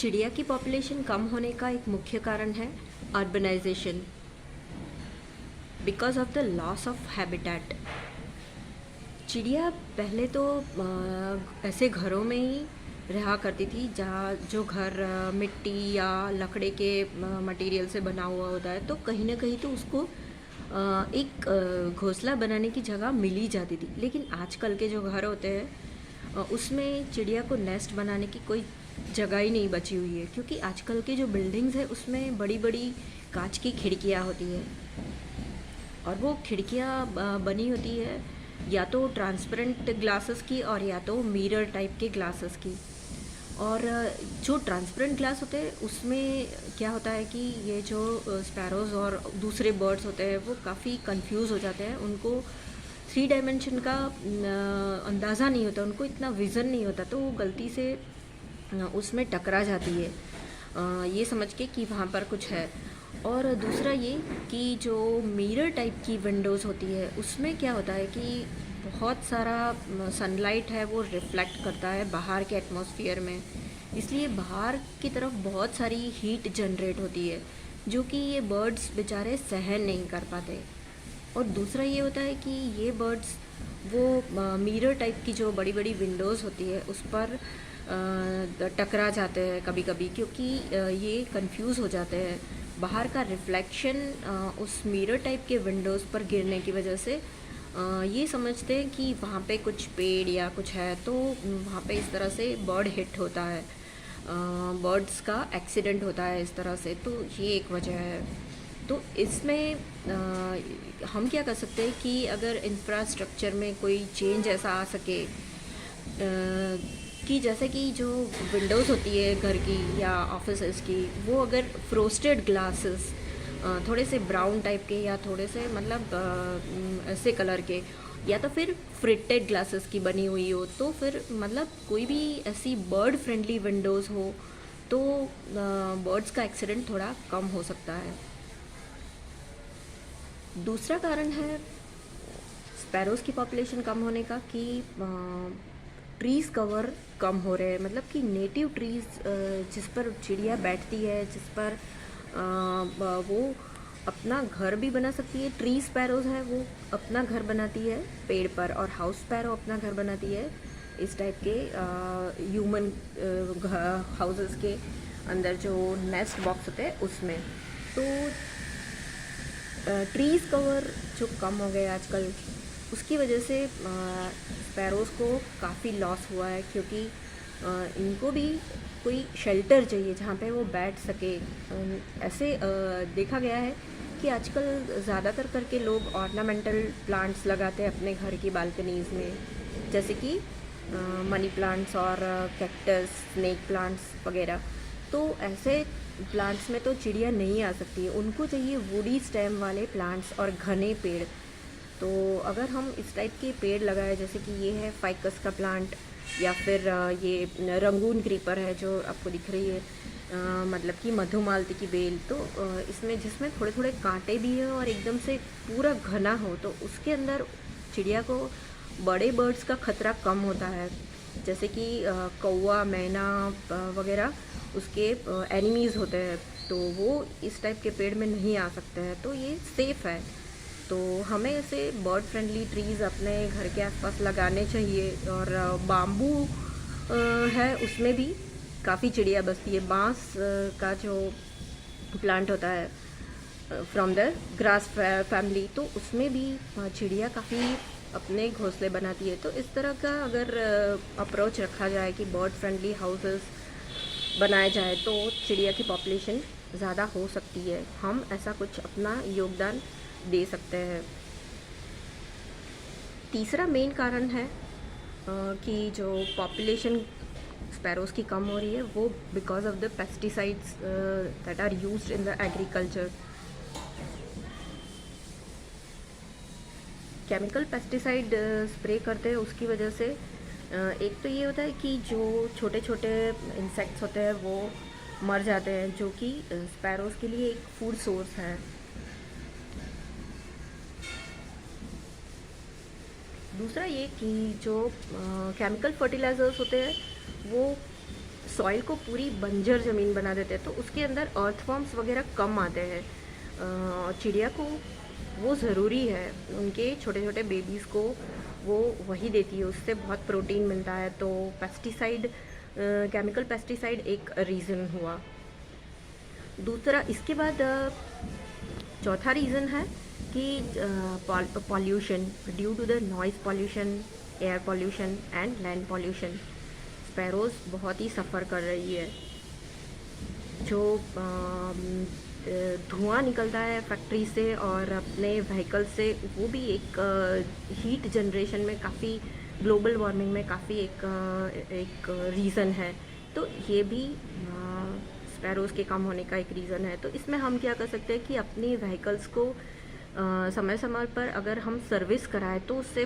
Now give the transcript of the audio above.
चिड़िया की पॉपुलेशन कम होने का एक मुख्य कारण है urbanisation because of the loss of habitat. चिड़िया पहले तो ऐसे घरों में ही रहा करती थी जहाँ जो घर मिट्टी या लकड़े के मटेरियल से बना हुआ होता है, तो कहीं ना कहीं तो उसको एक घोंसला बनाने की जगह मिल ही जाती थी। लेकिन आजकल के जो घर होते हैं उसमें चिड़िया को नेस्ट बनाने की कोई जगह ही नहीं बची हुई है, क्योंकि आजकल के जो बिल्डिंग्स है उसमें बड़ी बड़ी कांच की खिड़कियाँ होती है और वो खिड़कियाँ बनी होती है या तो ट्रांसपेरेंट ग्लासेस की और या तो मिरर टाइप के ग्लासेस की। और जो ट्रांसपेरेंट ग्लास होते हैं उसमें क्या होता है कि ये जो स्पैरोज़ और दूसरे बर्ड्स होते हैं वो काफ़ी कंफ्यूज हो जाते हैं। उनको 3 डायमेंशन का अंदाज़ा नहीं होता, उनको इतना विज़न नहीं होता, तो वो गलती से उसमें टकरा जाती है ये समझ के कि वहाँ पर कुछ है। और दूसरा ये कि जो मिरर टाइप की विंडोज़ होती है उसमें क्या होता है कि बहुत सारा सनलाइट है वो रिफ्लेक्ट करता है बाहर के एटमॉस्फेयर में, इसलिए बाहर की तरफ बहुत सारी हीट जनरेट होती है जो कि ये बर्ड्स बेचारे सहन नहीं कर पाते। और दूसरा ये होता है कि ये बर्ड्स वो मिरर टाइप की जो बड़ी बड़ी विंडोज़ होती है उस पर टकरा जाते हैं कभी कभी, क्योंकि ये कंफ्यूज हो जाते हैं। बाहर का रिफ्लेक्शन उस मिरर टाइप के विंडोज़ पर गिरने की वजह से ये समझते हैं कि वहाँ पे कुछ पेड़ या कुछ है, तो वहाँ पे इस तरह से बर्ड हिट होता है, बर्ड्स का एक्सीडेंट होता है इस तरह से, तो ये एक वजह है। तो इसमें हम क्या कर सकते हैं कि अगर इंफ्रास्ट्रक्चर में कोई चेंज ऐसा आ सके कि जैसे कि जो विंडोज़ होती है घर की या ऑफिसेस की, वो अगर फ्रोस्टेड ग्लासेस थोड़े से ब्राउन टाइप के या थोड़े से मतलब ऐसे कलर के या तो फिर फ्रिटेड ग्लासेस की बनी हुई हो, तो फिर मतलब कोई भी ऐसी बर्ड फ्रेंडली विंडोज़ हो तो बर्ड्स का एक्सीडेंट थोड़ा कम हो सकता है। दूसरा कारण है स्पैरोज़ की पॉपुलेशन कम होने का कि ट्रीज़ कवर कम हो रहे हैं, मतलब कि नेटिव ट्रीज़ जिस पर चिड़िया बैठती है, जिस पर वो अपना घर भी बना सकती है। ट्री स्पैरोज़ है वो अपना घर बनाती है पेड़ पर, और हाउस स्पैरो अपना घर बनाती है इस टाइप के ह्यूमन हाउसेस के अंदर जो नेस्ट बॉक्स होते हैं उसमें। तो ट्रीज़ कवर जो कम हो गए आजकल, उसकी वजह से स्पैरोज़ को काफ़ी लॉस हुआ है, क्योंकि इनको भी कोई शेल्टर चाहिए जहाँ पे वो बैठ सके। ऐसे देखा गया है कि आजकल ज़्यादातर करके लोग ऑर्नामेंटल प्लांट्स लगाते हैं अपने घर की बालकनीज़ में, जैसे कि मनी प्लांट्स और कैक्टस, स्नेक प्लांट्स वगैरह। तो ऐसे प्लांट्स में तो चिड़िया नहीं आ सकती है, उनको चाहिए वुडी स्टेम वाले प्लांट्स और घने पेड़। तो अगर हम इस टाइप के पेड़ लगाए, जैसे कि ये है फाइकस का प्लांट या फिर ये रंगून क्रीपर है जो आपको दिख रही है, मतलब कि मधुमालती की बेल, तो इसमें जिसमें थोड़े थोड़े कांटे भी हैं और एकदम से पूरा घना हो, तो उसके अंदर चिड़िया को बड़े बर्ड्स का खतरा कम होता है, जैसे कि कौवा, मैना वगैरह उसके एनिमीज़ होते हैं, तो वो इस टाइप के पेड़ में नहीं आ सकते हैं, तो ये सेफ़ है। तो हमें ऐसे बर्ड फ्रेंडली ट्रीज़ अपने घर के आसपास लगाने चाहिए। और बाम्बू है उसमें भी काफ़ी चिड़िया बसती है। बांस का जो प्लांट होता है फ्रॉम द ग्रास फैमिली, तो उसमें भी चिड़िया काफ़ी अपने घोंसले बनाती है। तो इस तरह का अगर अप्रोच रखा जाए कि बर्ड फ्रेंडली हाउसेस बनाए जाए तो चिड़िया की पॉपुलेशन ज़्यादा हो सकती है। हम ऐसा कुछ अपना योगदान दे सकते हैं। तीसरा मेन कारण है कि जो पॉपुलेशन स्पैरोज़ की कम हो रही है वो because of the pesticides that are used in the agriculture. Chemical pesticide spray करते हैं, उसकी वजह से एक तो ये होता है कि जो छोटे छोटे इंसेक्ट्स होते हैं वो मर जाते हैं, जो कि स्पैरोज़ के लिए एक फूड सोर्स है। दूसरा ये कि जो केमिकल फर्टिलाइज़र्स होते हैं वो सॉइल को पूरी बंजर ज़मीन बना देते हैं, तो उसके अंदर अर्थवर्म्स वगैरह कम आते हैं। चिड़िया को वो ज़रूरी है, उनके छोटे छोटे बेबीज़ को वो वही देती है, उससे बहुत प्रोटीन मिलता है। तो पेस्टिसाइड, केमिकल पेस्टिसाइड एक रीज़न हुआ। दूसरा इसके बाद चौथा रीज़न है कि pollution, due to the noise pollution, air pollution and land pollution, sparrows बहुत ही सफ़र कर रही है। जो धुआं निकलता है फैक्ट्री से और अपने व्हीकल से, वो भी एक हीट जनरेशन में काफ़ी, ग्लोबल वार्मिंग में काफ़ी एक रीज़न है। तो ये भी स्पैरोज़ के कम होने का एक रीज़न है। तो इसमें हम क्या कर सकते हैं कि अपनी व्हीकल्स को समय समय पर अगर हम सर्विस कराएं तो उससे